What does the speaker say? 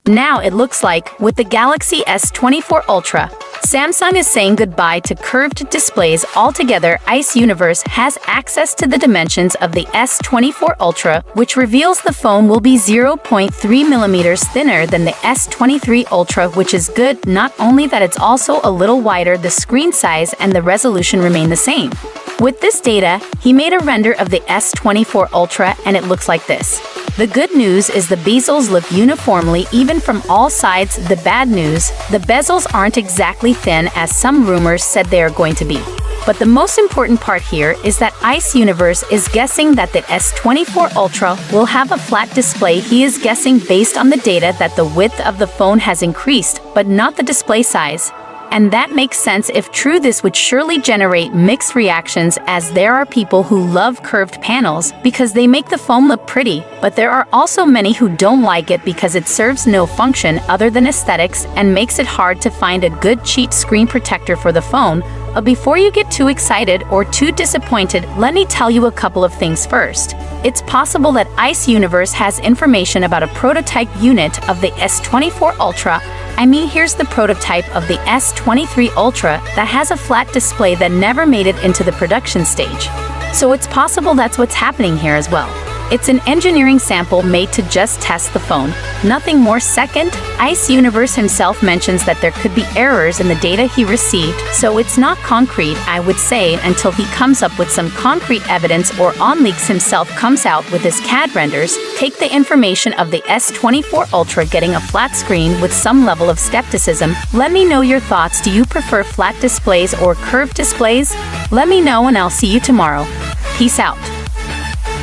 Now it looks like, with the Galaxy S24 Ultra, Samsung is saying goodbye to curved displays altogether. Ice Universe has access to the dimensions of the S24 Ultra, which reveals the phone will be 0.3 millimeters thinner than the S23 Ultra, which is good. Not only that, it's also a little wider. The screen size and the resolution remain the same. With this data, he made a render of the S24 Ultra and it looks like this. The good news is the bezels look uniformly even from all sides. The bad news, the bezels aren't exactly thin as some rumors said they are going to be. But the most important part here is that Ice Universe is guessing that the S24 Ultra will have a flat display. He is guessing based on the data that the width of the phone has increased, but not the display size. And that makes sense. If true, this would surely generate mixed reactions, as there are people who love curved panels because they make the phone look pretty, but there are also many who don't like it because it serves no function other than aesthetics and makes it hard to find a good cheap screen protector for the phone. But before you get too excited or too disappointed, let me tell you a couple of things first. It's possible that Ice Universe has information about a prototype unit of the S24 Ultra. I mean, here's the prototype of the S23 Ultra that has a flat display that never made it into the production stage. So it's possible that's what's happening here as well. It's an engineering sample made to just test the phone, nothing more. Second, Ice Universe himself mentions that there could be errors in the data he received, so it's not concrete, I would say, until he comes up with some concrete evidence or OnLeaks himself comes out with his CAD renders. Take the information of the S24 Ultra getting a flat screen with some level of skepticism. Let me know your thoughts. Do you prefer flat displays or curved displays? Let me know and I'll see you tomorrow. Peace out.